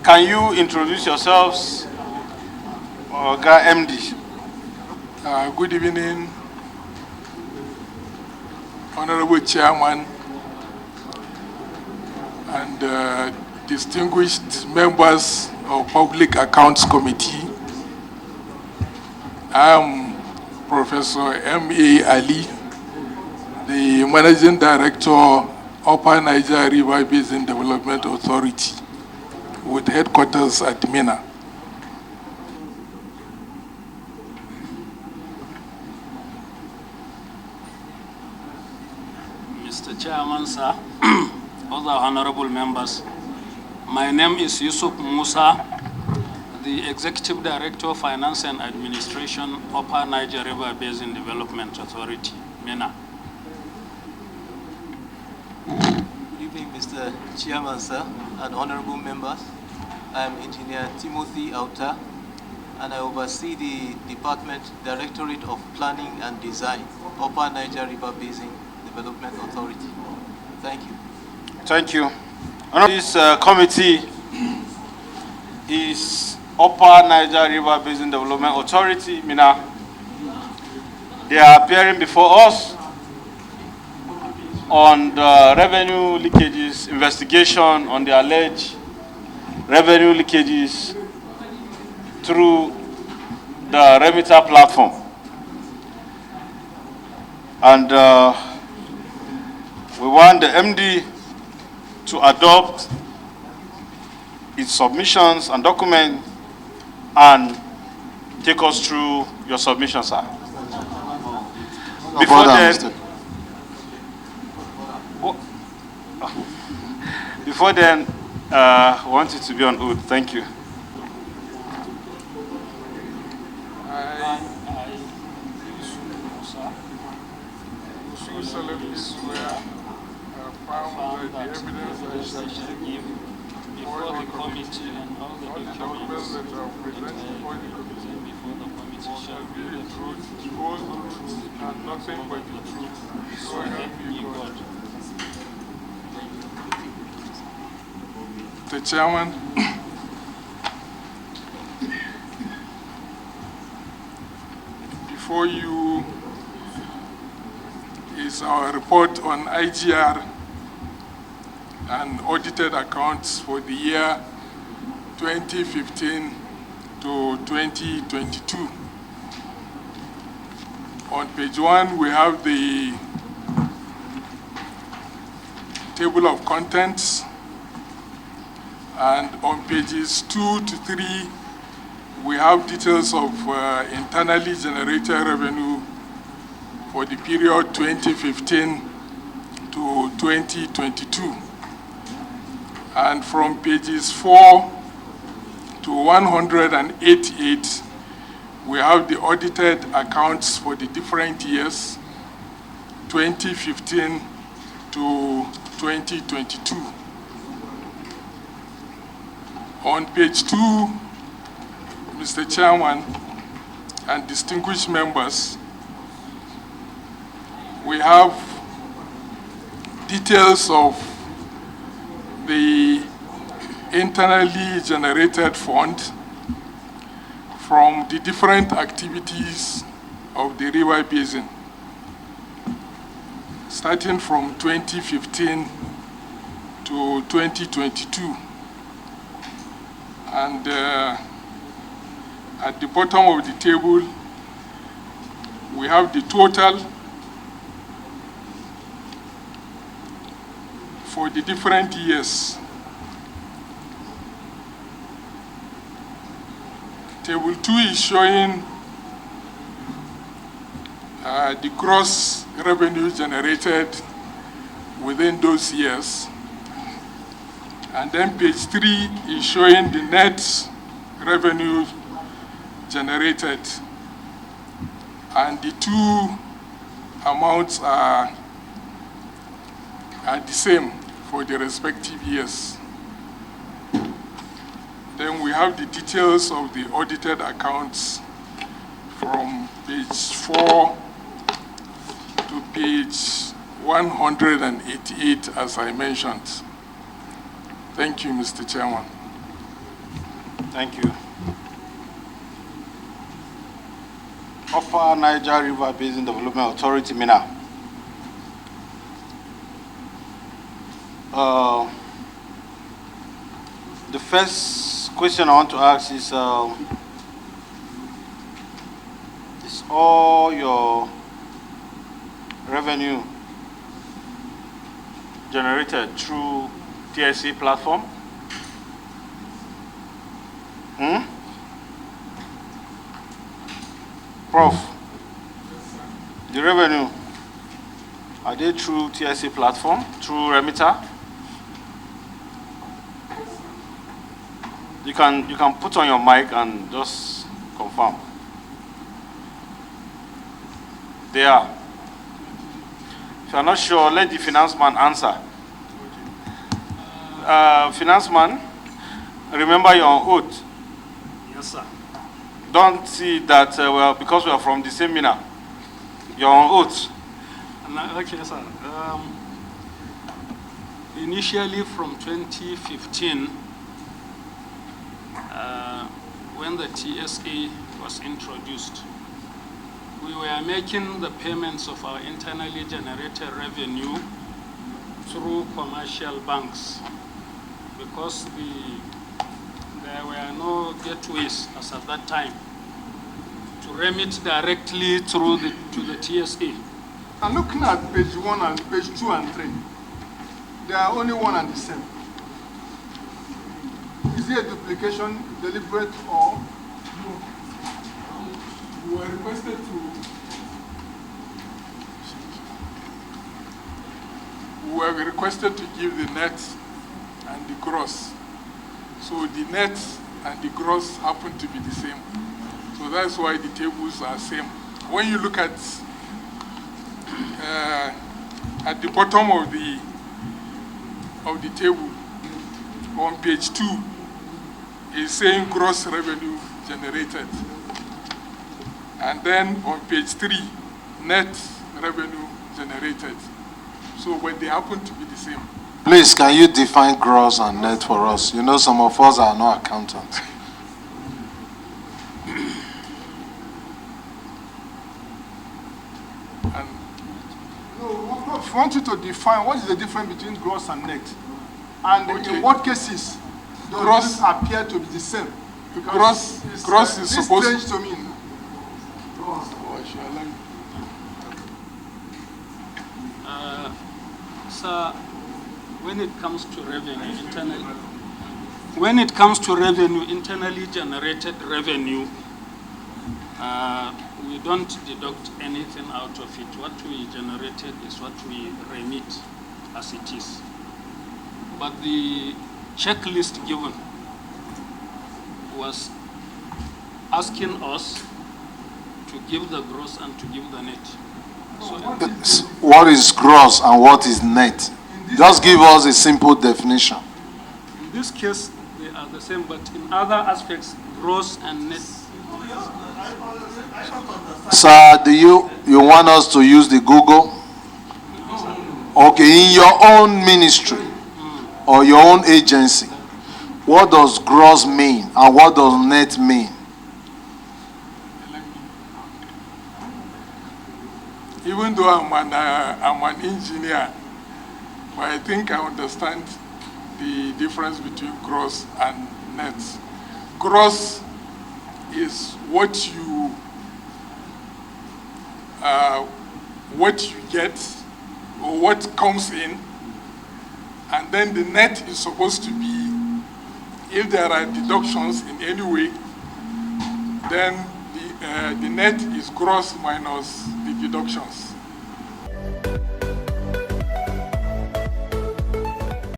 can you introduce yourselves, Oga MD? Good evening, Honorable Chairman and distinguished members of Public Accounts Committee. I am Professor M.A. Ali, the Managing Director, Upper Niger River Basin Development Authority, with headquarters at Minna. Mr. Chairman, sir, other honorable members, my name is Yusuf Musa, the Executive Director, Finance and Administration, Upper Niger River Basin Development Authority, Minna. Good evening, Mr. Chairman, sir, and honorable members. I am Engineer Timothy Auta, and I oversee the Department Directorate of Planning and Design, Upper Niger River Basin Development Authority. Thank you. Thank you. This committee is Upper Niger River Basin Development Authority, Minna. They are appearing before us on the revenue leakages investigation on the alleged revenue leakages through the Remita platform. And we want the MD to adopt its submissions and document and take us through your submission, sir. Before then, I want you to be on oath. Thank you. I do solemnly swear affirm that the evidence I shall give before the committee and all the documents that are presented before the committee shall be the truth, the whole truth, and nothing but the truth. So help me God. The Chairman, before you is our report on IGR and audited accounts for the year 2015 to 2022. On page 1, we have the table of contents, and on pages 2 to 3, we have details of internally generated revenue for the period 2015 to 2022. And from pages 4 to 188, we have the audited accounts for the different years, 2015 to 2022. On page 2, Mr. Chairman and distinguished members, we have details of the internally generated fund from the different activities of the river basin, starting from 2015 to 2022. And at the bottom of the table, we have the total for the different years. Table 2 is showing the gross revenue generated within those years. And then page 3 is showing the net revenue generated. And the two amounts are the same for the respective years. Then we have the details of the audited accounts from page 4 to page 188, as I mentioned. Thank you, Mr. Chairman. Thank you. Upper Niger River Basin Development Authority, Minna. The first question I want to ask is all your revenue generated through TSC platform? Prof, the revenue, are they through TSC platform, through Remita? You can put on your mic and just confirm. They are. If you are not sure, let the finance man answer. Finance man, remember you're on oath. Yes, sir. Don't see that, well, because we are from the same Minna, you're on oath. Okay, sir. Initially from 2015, when the TSA was introduced, we were making the payments of our internally generated revenue through commercial banks because there were no gateways as at that time to remit directly through to the TSA. And looking at page 1 and page 2 and 3, they are only one and the same. Is it a duplication, deliberate, or no? We were requested to give the net and the gross. So the net and the gross happen to be the same. So that's why the tables are same. When you look at the bottom of the table on page 2, is saying gross revenue generated. And then on page 3, net revenue generated. So when they happen to be the same. Please, can you define gross and net for us? You know, some of us are not accountants. No, I want you to define what is the difference between gross and net. And Okay. in what cases does Gross this appear to be the same? Gross is this supposed strange to me. Sir, when it comes to revenue, internally generated revenue, we don't deduct anything out of it. What we generated is what we remit as it is. But the checklist given was asking us to give the gross and to give the net. So What is gross and what is net? Just give us a simple definition. in this case, they are the same, but in other aspects, gross and net. Sir, do you want us to use the Google? Okay, in your own ministry or your own agency, what does gross mean and what does net mean? Even though I'm an engineer, but I think I understand the difference between gross and net. Gross is what you get or what comes in, and then the net is supposed to be, if there are deductions in any way, then the net is gross minus the deductions.